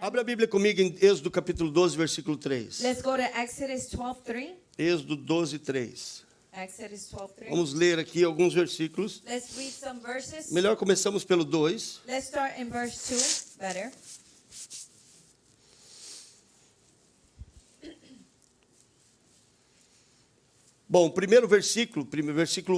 Abra a Bíblia comigo em Êxodo capítulo 12, versículo 3. Let's go to Exodus 12:3. Êxodo 12, 3. Exodus 12:3. Vamos ler aqui alguns versículos. Let's read some verses. Melhor começamos pelo 2. Let's start in verse 2. Better. Bom, primeiro versículo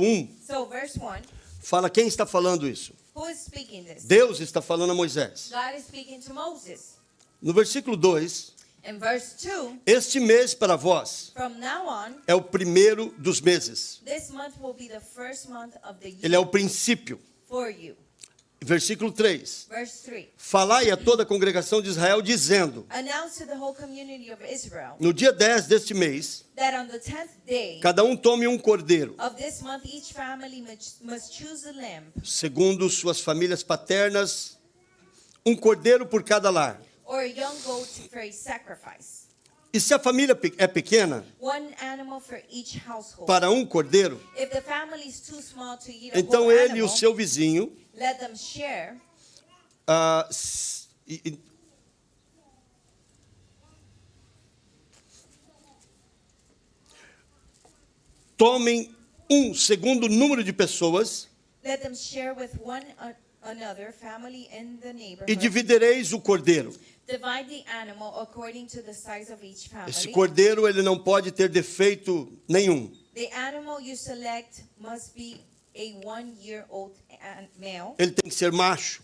1, So verse 1. fala quem está falando isso. Who is speaking this? Deus está falando a Moisés. God is speaking to Moses. No versículo 2, In verse 2, este mês para vós from now on, é o primeiro dos meses. this month will be the first month of the year Ele é o princípio. for you. Versículo 3. Verse 3. Falai a toda a congregação de Israel, dizendo: Announce to the whole community of Israel no dia 10 deste mês, that on the 10th day cada um tome um cordeiro, of this month, each family must choose a lamb, segundo suas famílias paternas, um cordeiro por cada lar. or a young goat for a sacrifice. E se a família é pequena, One animal for each household. para um cordeiro, If the family is too small to eat a então whole ele e o animal, seu vizinho let them share. Tomem um segundo o número de pessoas Let them share with one another, family in the e neighborhood. dividireis o cordeiro. Divide the animal according to the size of each Esse family. cordeiro ele não pode ter defeito nenhum. The animal you select must be a 1-year-old male, Ele tem que ser macho.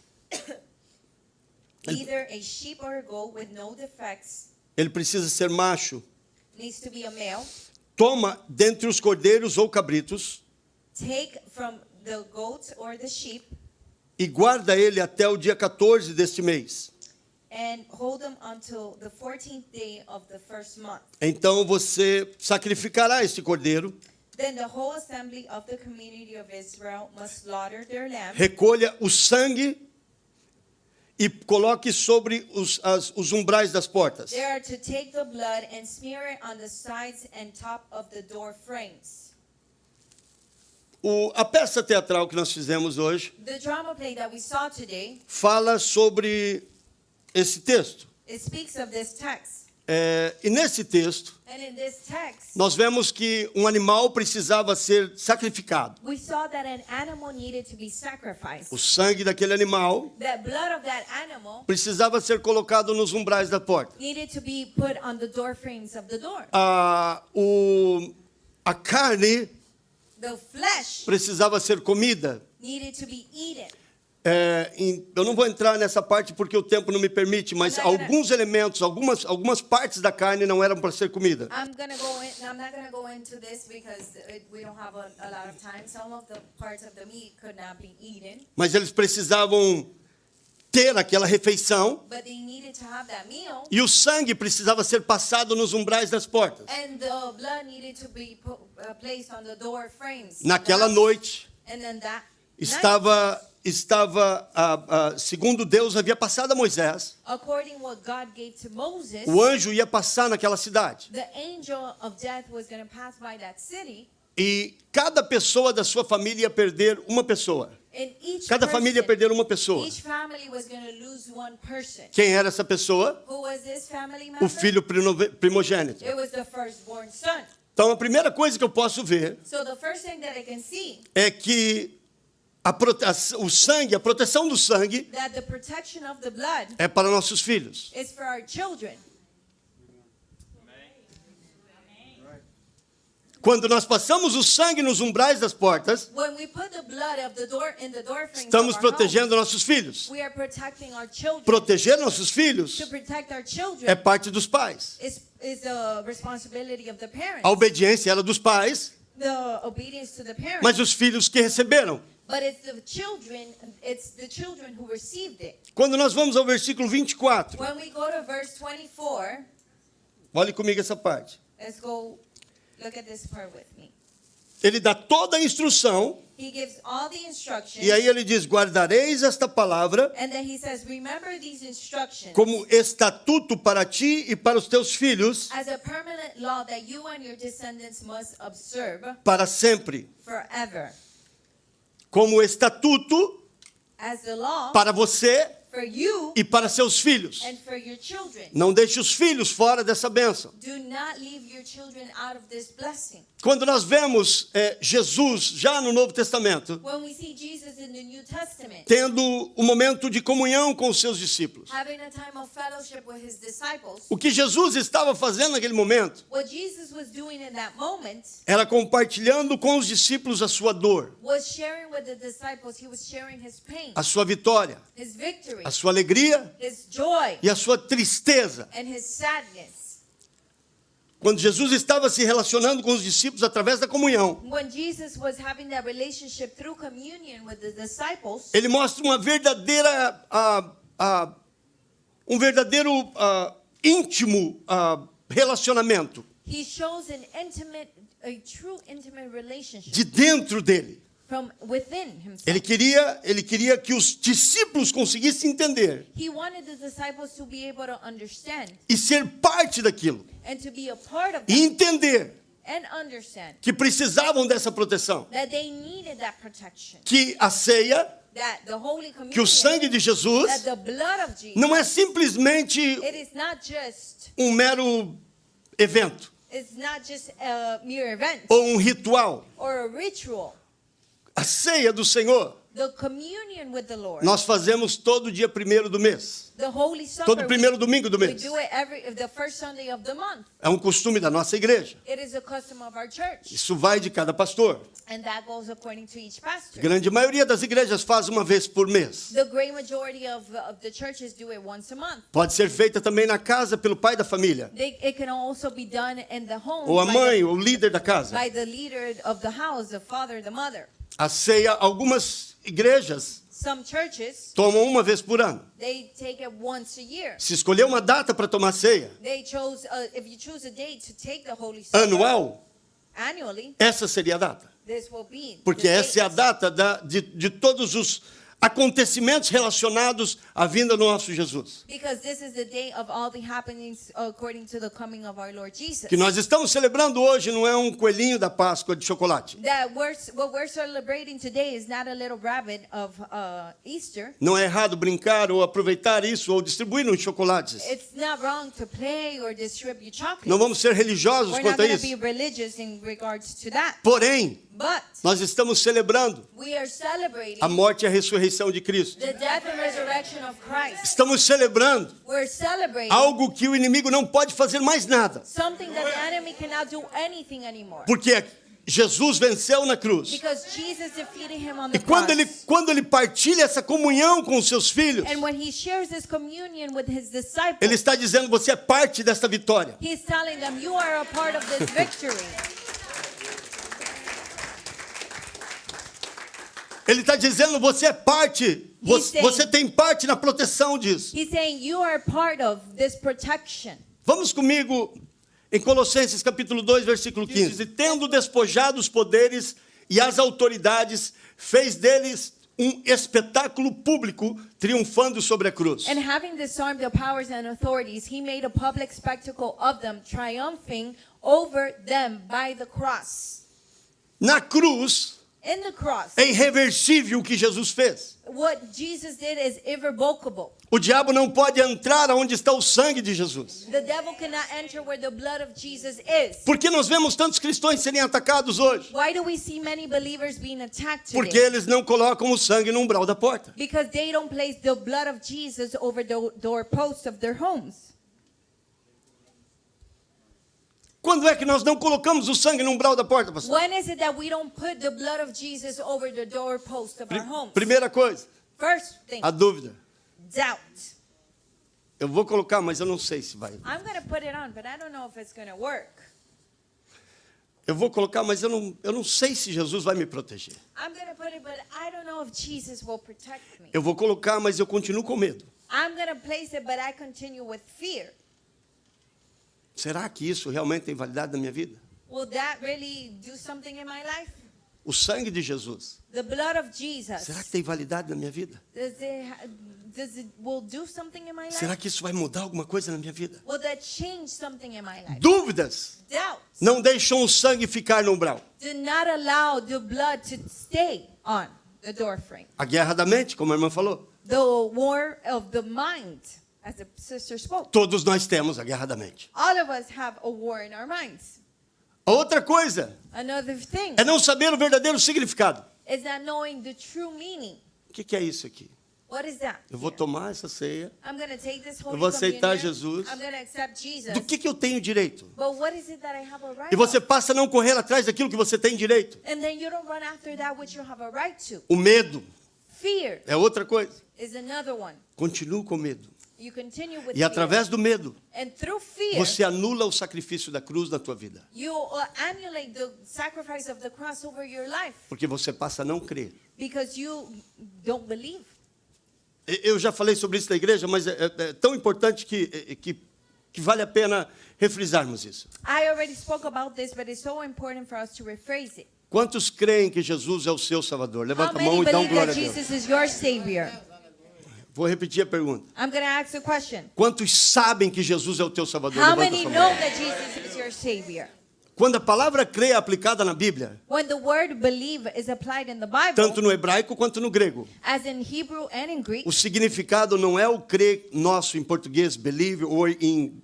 either a sheep or a goat with no defects. Ele precisa ser macho. Needs to be a male. Toma dentre os cordeiros ou cabritos Take from the goat or the sheep e guarda ele até o dia 14 deste mês. and hold them until the 14th day of the first month. Então você sacrificará esse cordeiro, Then the whole assembly of the community of Israel must slaughter their lamb. recolha o sangue e coloque sobre os umbrais das portas. They are to take the blood and smear it on the sides and top of the door frames. A peça teatral que nós fizemos hoje The drama play that we saw today, fala sobre esse texto. it speaks of this text. E nesse texto, And in this text, nós vemos que um animal precisava ser sacrificado. we saw that an animal needed to be sacrificed. O sangue daquele animal That blood of that animal precisava ser colocado nos umbrais da porta. needed to be put on the door frames of the door. A carne The flesh precisava ser comida. needed to be eaten. Eu não vou entrar nessa parte porque o tempo não me permite, mas alguns elementos, algumas partes da carne não eram para ser comida. I'm not gonna go into this because we don't have a lot of time. Some of the parts of the meat could not be eaten, Mas eles precisavam ter aquela refeição but they needed to have that meal, e o sangue precisava ser passado nos umbrais das portas. and the blood needed to be placed on the door frames. Naquela noite And then that estava segundo Deus havia passado a Moisés, according what God gave to Moses, o anjo ia passar naquela cidade. the angel of death was going to pass by that city, E cada pessoa da sua família ia perder uma pessoa. and Cada família ia perder uma pessoa. each family was going to lose one person. Quem era essa pessoa? Who was this family member? O filho primogênito. It was the firstborn son. Então a primeira coisa que eu posso ver So the first thing that I can see, é que o sangue, a proteção do sangue that the protection of the blood é para nossos filhos. is for our children. Quando nós passamos o sangue nos umbrais das portas, When we put the blood of the door in the door frames estamos of our protegendo nossos filhos. home, we are protecting our children. Proteger nossos filhos To protect our children é parte dos pais. is the responsibility of the parents. A obediência era dos pais, The obedience to the parents. mas os filhos que receberam. But it's the children who received it. Quando nós vamos ao versículo 24, When we go to verse 24, olhe comigo essa parte. let's go look at this part with me. Ele dá toda a instrução He gives all the instructions, e aí ele diz: guardareis esta palavra and then he says, remember these instructions como estatuto para ti e para os teus filhos as a permanent law that you and your descendants must observe para sempre. forever. Como estatuto As the law para você for you e para seus filhos. and for your children. Não deixe os filhos fora dessa bênção. Do not leave your children out of this blessing. Quando nós vemos Jesus já no Novo Testamento, When we see Jesus in the New Testament, tendo um momento de comunhão com os seus discípulos, having a time of fellowship with his disciples, o que Jesus estava fazendo naquele momento what Jesus was doing in that moment era compartilhando com os discípulos a sua dor, was sharing with the disciples, he was sharing his pain, a sua vitória, his victory, a sua alegria his joy, e a sua tristeza. and his sadness. Quando Jesus estava se relacionando com os discípulos através da comunhão, When Jesus was having that relationship through communion with the disciples, ele mostra uma verdadeira, um verdadeiro íntimo relacionamento he shows a true intimate relationship de dentro dele. from within himself. Ele queria que os discípulos conseguissem entender He wanted the disciples to be able to understand e ser parte daquilo and to be a part of e that entender and understand que precisavam dessa proteção, that they needed that protection, que a ceia, that the Holy que o Communion, sangue de Jesus that the blood of Jesus, não é simplesmente it is not just mero evento it's not just a mere event ou ritual. or a ritual. A ceia do Senhor The communion with the Lord, nós fazemos todo dia 1º do mês, the Holy Supper, todo primeiro domingo do we mês. do it the first Sunday of the month. É um costume da nossa igreja. It is a custom of our church, Isso vai de cada pastor. and that goes according to each A pastor. grande maioria das igrejas faz uma vez por mês. The great majority of the churches do it once a month. Pode ser feita também na casa pelo pai da família, It can also be done in the home ou a mãe, ou o líder da casa. by the leader of the house, the father, the mother. A ceia, algumas igrejas Some churches, tomam uma vez por ano. they take it once a year. Se escolher uma data para tomar ceia They chose, if you choose a date to take the Holy Supper anual, annually, essa seria a data. this will be Porque the essa é a date. data de todos os acontecimentos relacionados à vinda do nosso Jesus. Because this is the day of all the happenings according to the coming of our Lord Jesus. Que nós estamos celebrando hoje não é um coelhinho da Páscoa de chocolate. What we're celebrating today is not a little rabbit of Easter. Não é errado brincar ou aproveitar isso ou distribuir uns chocolates. It's not wrong to play or distribute chocolate. Não vamos ser religiosos We're not quanto a going to isso. be religious in regards to that. Porém, But nós estamos celebrando we are celebrating a morte e a ressurreição de Cristo. the death and resurrection of Christ. Estamos celebrando We're celebrating algo que o inimigo não pode fazer mais nada. something that the enemy cannot do anything anymore. Porque Jesus venceu na cruz. Because Jesus defeated him on E the cross. quando ele partilha essa comunhão com os seus filhos, And when he shares this communion with his disciples, ele está dizendo: você é parte dessa vitória. he's telling them, you are a part of this victory. Ele está dizendo: você é parte, você tem parte na proteção disso. He's saying you are part of this protection. Vamos comigo em Colossenses capítulo 2, versículo 15. E tendo despojado os poderes e as autoridades, fez deles um espetáculo público, triunfando sobre a cruz. And having disarmed the powers and authorities, he made a public spectacle of them, triumphing over them by the cross. Na cruz, In the cross, é irreversível o que Jesus fez. what Jesus did is irrevocable. O diabo não pode entrar onde está o sangue de Jesus. The devil cannot enter where the blood of Jesus is. Por que nós vemos tantos cristãos serem atacados hoje? Why do we see many believers being attacked today? Porque eles não colocam o sangue no umbral da porta. Because they don't place the blood of Jesus over the doorposts of their homes. Quando é que nós não colocamos o sangue no umbral da porta, pastor? When is it that we don't put the blood of Jesus over the doorpost of our homes? Primeira coisa, First thing, a dúvida. doubt. Eu vou colocar, mas eu não sei se vai. I'm going to put it on, but I don't know if it's going to work. Eu vou colocar, mas eu não sei se Jesus vai me proteger. I'm going to put it, but I don't know if Jesus will protect me. Eu vou colocar, mas eu continuo com medo. I'm going to place it, but I continue with fear. Será que isso realmente tem validade na minha vida? Will that really do something in my life? O sangue de Jesus, The blood of Jesus. será que tem validade na minha vida? Will do something in my life? Será que isso vai mudar alguma coisa na minha vida? Will that change something in my life? Dúvidas Doubts. não deixam o sangue ficar no umbral. Do not allow the blood to stay on the door frame. A guerra da mente, como a irmã falou. The war of the mind, as the sister spoke. Todos nós temos a guerra da mente. All of us have a war in our minds. A outra coisa Another thing é não saber o verdadeiro significado. is not knowing the true meaning. O que é isso aqui? What is that? Eu vou tomar essa ceia. I'm going to take this holy Eu vou aceitar communion. Jesus. I'm going to accept Jesus. Do que eu tenho direito? But what is it that I have a right E você of? passa a não correr atrás daquilo que você tem direito. And then you don't run after that which you have a right to. O medo Fear é outra coisa. is another one. Continue com medo. You continue with E através do medo, fear. And through fear, você anula o sacrifício da cruz na tua vida. you annulate the sacrifice of the cross over your life Porque você passa a não crer. because you don't believe. Eu já falei sobre isso na igreja, mas é tão importante que vale a pena refrisarmos isso. I already spoke about this, but it's so important for us to rephrase it. Quantos creem que Jesus é o seu Salvador? How Levanta a many mão e dá believe glória a that Deus. Jesus is your Savior? Vou repetir a pergunta. I'm going to ask a question. Quantos sabem que Jesus é o teu Salvador? How Levanta a many sua know mão. that Jesus is your Savior? Quando a palavra crer é aplicada na Bíblia, When the word believe is applied in the Bible, tanto no hebraico quanto no grego, as in Hebrew and in Greek, o significado não é o crer nosso em português, believe, ou em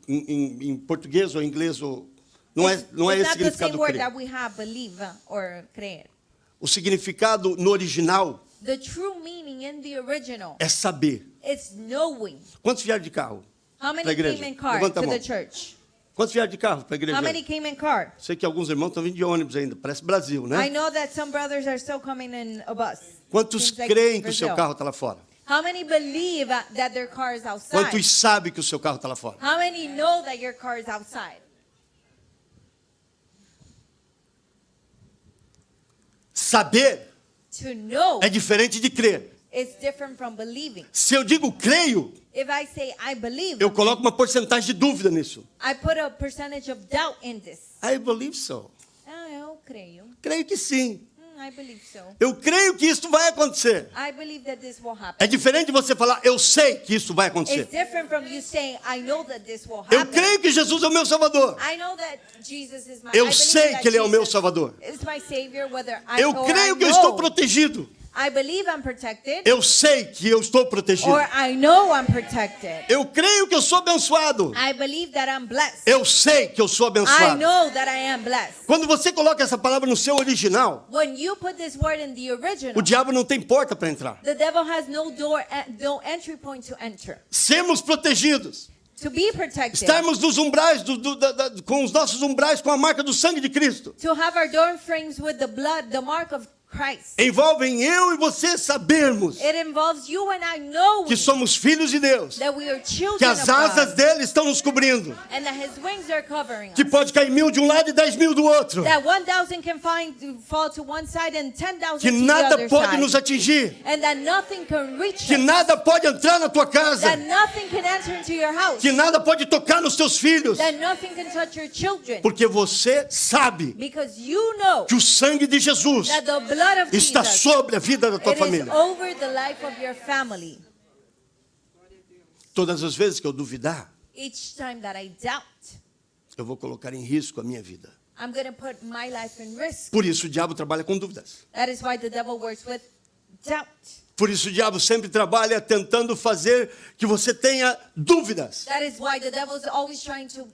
português ou em inglês, ou, não é it's esse not the same significado word crer. that we have, believe or creer. O significado no original The true meaning in the original é saber. is knowing. Quantos vieram de carro How para a many igreja? came in car Levanta a to mão. the church? Quantos vieram de carro para a igreja? How many came in car? Sei que alguns irmãos estão vindo de ônibus ainda, parece Brasil, I né? know that some brothers are still coming in a bus. Quantos Seems like creem que o seu Brazil. carro está lá fora? How many believe that their car is outside? Quantos sabem que o seu carro está lá fora? How many know that your car is outside? Saber To know é diferente de crer. is different from believing. Se eu digo creio, If I say I believe, eu coloco uma porcentagem de dúvida nisso. I put a percentage of doubt in this. I believe so. Ah, eu creio. Creio que sim. I believe so. Eu creio que isso vai acontecer. I believe that this will happen. É diferente de você falar, eu sei que isso vai acontecer. It's different from you saying, I know that this will Eu happen. creio que Jesus é o meu Salvador. I know that Jesus is my Eu I believe sei that que Ele é o meu Jesus Salvador. is my Savior, whether I Eu or creio I que eu know. estou protegido. I believe I'm protected, Eu sei que eu estou protegido. or I know I'm protected. Eu creio que eu sou abençoado. I believe that I'm blessed. Eu sei que eu sou I abençoado. know that I am blessed. Quando você coloca essa palavra no seu original, When you put this word in the original, o diabo não tem porta para entrar. the devil has no door, no entry point to enter. Sermos protegidos. To be protected, Estarmos nos umbrais, com os nossos umbrais, com a marca do sangue de Cristo. to have our door frames with the blood, the mark of Christ. Envolvem eu e você sabermos It involves you and I knowing que somos filhos de Deus. that we are children Que as of asas God, dele estão nos cobrindo. and that His wings are covering Que us. pode cair 1000 de um lado e 10.000 do outro. That 1,000 can fall to one side and 10,000 Que to the nada other pode side. nos atingir. And that nothing can reach Que us. nada pode entrar na tua casa. That nothing can enter into your house. Que nada pode tocar nos teus filhos. That nothing can touch your children. Porque você sabe Because you know que o sangue de Jesus that the blood of está Jesus, sobre a vida da tua it is família. over the life of your family. Todas as vezes que eu duvidar, Each time that I doubt, eu vou colocar em risco a minha vida. I'm going to put my life in risk. Por isso o diabo trabalha com dúvidas. That is why the devil works with doubt. Por isso o diabo sempre trabalha tentando fazer que você tenha dúvidas. That is why the devil is always trying to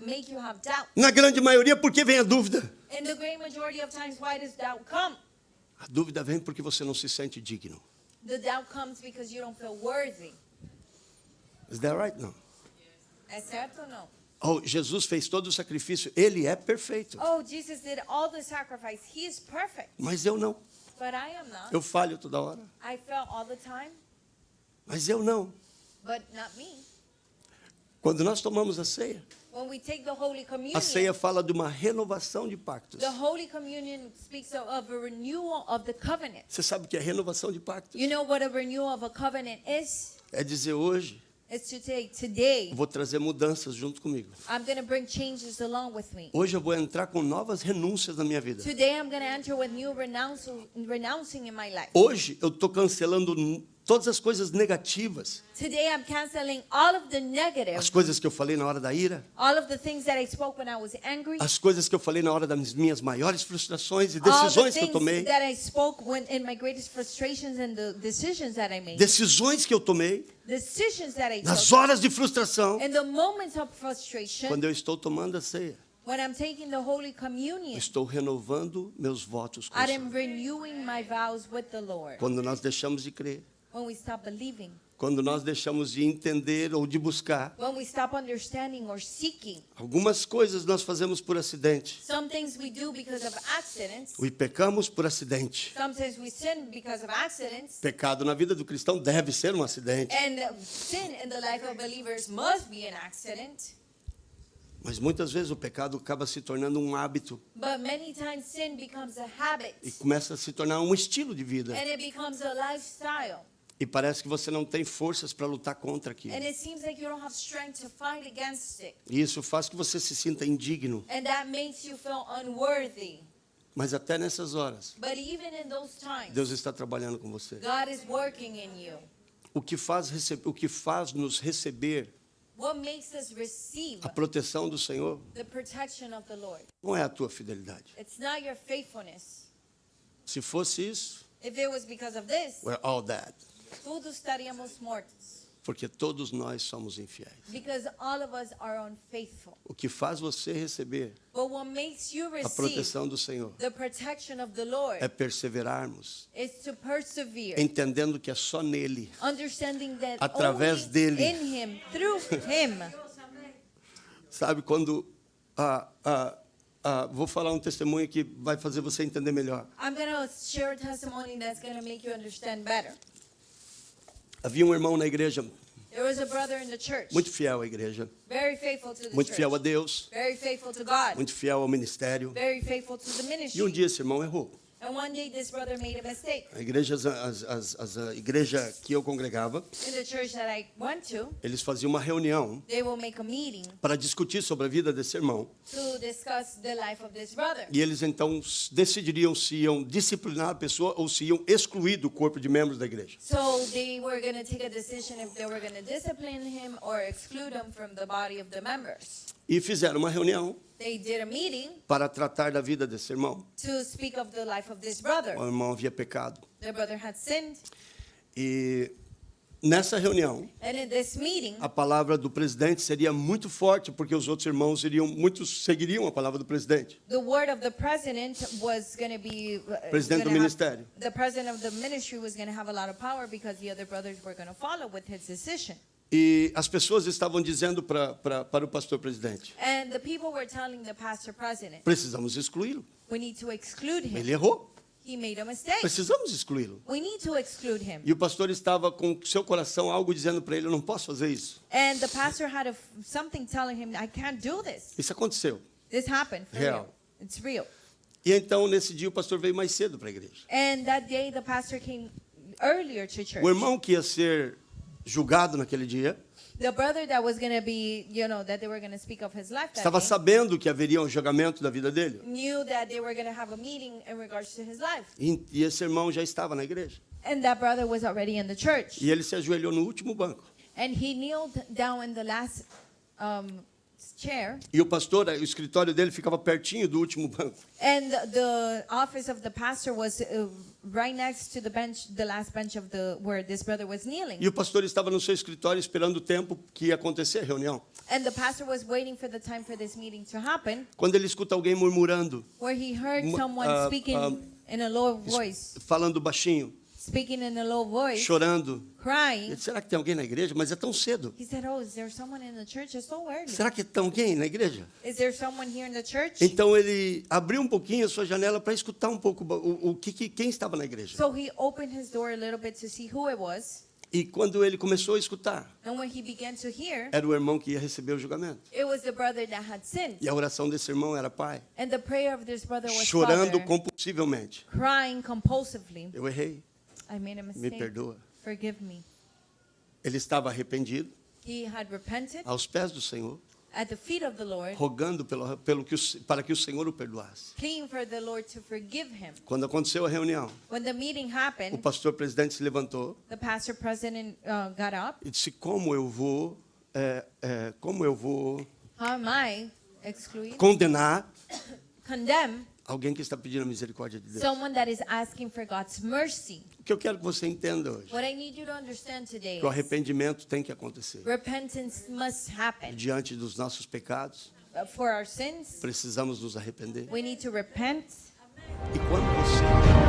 make you have doubt. Na grande maioria, por que vem a dúvida? In the great majority of times, why does doubt come? A dúvida vem porque você não se sente digno. The doubt comes because you don't feel worthy. Is that right? Não. É certo ou não? Oh, Jesus fez todo o sacrifício. Ele é perfeito. Oh, Jesus did all the sacrifice. He is perfect. Mas eu não. But I am not. Eu falho toda hora. I fell all the time, Mas eu não. but not me. Quando nós tomamos a ceia, When we take the Holy Communion, a ceia fala de uma renovação de pactos. the Holy Communion speaks of a renewal of the covenant. Você sabe o que é renovação de pactos? You know what a renewal of a covenant is? É dizer hoje, It's to say, today, eu vou trazer mudanças junto comigo. I'm going to bring changes along with me. Hoje eu vou entrar com novas renúncias na minha vida. Today, I'm going to enter with new renouncing in my life. Hoje eu estou cancelando todas as coisas negativas, Today I'm canceling all of the negative, as coisas que eu falei na hora da ira, all of the things that I spoke when I was angry, as coisas que eu falei na hora das minhas maiores frustrações e all the decisões que eu things tomei, that I spoke when in my greatest frustrations and the decisions that I made, decisões que eu tomei decisions that I nas took, horas de frustração, in the moments of frustration, quando eu estou tomando a ceia. when I'm taking the Holy Eu Communion, estou renovando meus votos com o I Senhor. am renewing my vows with the Lord. Quando nós deixamos de crer, When we stop believing, quando nós deixamos de entender ou de buscar, when we stop understanding or seeking, algumas coisas nós fazemos por acidente. some things we do because of accidents, E pecamos por acidente. sometimes we sin because of accidents, Pecado na vida do cristão deve ser um acidente. and sin in the life of believers must be an accident. Mas muitas vezes o pecado acaba se tornando um hábito But many times sin becomes a habit, e começa a se tornar um estilo de vida. and it becomes a lifestyle. E parece que você não tem forças para lutar contra aquilo. And it seems like you don't have strength to fight against it. E isso faz que você se sinta indigno. And that makes you feel unworthy. Mas até nessas horas, But even in those times, Deus está trabalhando com você. God is working in you. O que faz nos receber What makes us receive a proteção do Senhor the protection of the Lord? não é a tua fidelidade. It's not your faithfulness. Se fosse isso, If it was because of this, we're all dead. todos estaríamos mortos. Porque todos nós somos infiéis. Because all of us are unfaithful. O que faz você receber But what makes you a receive proteção do Senhor the protection of the Lord é perseverarmos, is to persevere, entendendo que é só nele, understanding that através only dele. in Him, through Him. sabe, quando vou falar um testemunho que vai fazer você entender melhor. I'm going to share a testimony that's going to make you understand better. Havia um irmão na igreja, There was a brother in the church, muito fiel à igreja, very faithful to the muito fiel a church, Deus, very faithful to God, muito fiel ao ministério. very faithful to the E um ministry. dia esse irmão errou. And one day this brother made a mistake. A igreja que eu congregava, In the church that I went to, eles faziam uma reunião they will make a meeting para discutir sobre a vida desse irmão. to discuss the life of this brother. E eles então decidiriam se iam disciplinar a pessoa ou se iam excluir do corpo de membros da igreja. So they were going to take a decision if they were going to discipline him or exclude him from the body of the members. E fizeram uma reunião They did a meeting para tratar da vida desse irmão. to speak of the life of this brother. O irmão havia pecado. The brother had sinned. E nessa reunião, And in this meeting, a palavra do presidente seria muito forte, porque os outros irmãos muitos seguiriam a palavra do presidente. the word of the president was going to be Presidente do ministério. the president of the ministry was going to have a lot of power because the other brothers were going to follow with his decision. E as pessoas estavam dizendo para o pastor presidente: And the people were telling the pastor president, precisamos excluí-lo. we need to exclude him. Ele errou. He made a mistake. Precisamos excluí-lo. We need to exclude him. E o pastor estava com seu coração algo dizendo para ele: eu não posso fazer isso. And the pastor had something telling him, I can't do this. Isso aconteceu. This happened for Real. real. It's real. E então, nesse dia, o pastor veio mais cedo para a igreja. And that day the pastor came earlier to church. O irmão que ia ser julgado naquele dia The brother that was going to be, that they were going to speak of his life that estava day, sabendo que haveria um julgamento da vida dele. knew that they were going to have a meeting in regards to his life. E esse irmão já estava na igreja. And that brother was already in the church. E ele se ajoelhou no último banco. And he kneeled down in the last chair. E o pastor, o escritório dele ficava pertinho do último banco. And the office of the pastor was right next to the bench, the last bench of where this brother was kneeling. E o pastor estava no seu escritório esperando o tempo que ia acontecer a reunião. And the pastor was waiting for the time for this meeting to happen, Quando ele escuta alguém murmurando, where he heard someone speaking in a low voice, falando baixinho, speaking in a low voice, chorando. Ele crying. disse: será que tem alguém na igreja? Mas é tão cedo. He said, "Oh, is there someone in the church? It's so early. Será que tem alguém na igreja? Is there someone here in the church?" Então ele abriu um pouquinho a sua janela para escutar um pouco quem estava na igreja. So he opened his door a little bit to see who it was. E quando ele começou a escutar, And when he began to hear, era o irmão que ia receber o julgamento. it was the brother that had sinned. E a oração desse irmão era: Pai, And the prayer of this brother was, chorando Father, compulsivamente, crying compulsively, eu errei, I made a me mistake. perdoa. Forgive me. Ele estava arrependido, He had repented aos pés do Senhor, at the feet of the Lord, rogando para que o Senhor o perdoasse. pleading for the Lord to forgive him. Quando aconteceu a reunião, When the meeting o happened, pastor presidente se levantou the pastor president got up. e disse: como eu vou How am I condenar condemn alguém que está pedindo a misericórdia de Deus? someone that is asking for God's mercy? O que eu quero que você entenda hoje, What I need you to understand today que o is arrependimento tem que acontecer. repentance must happen. Diante dos nossos pecados, For our sins, precisamos nos arrepender. we need to repent. E quando você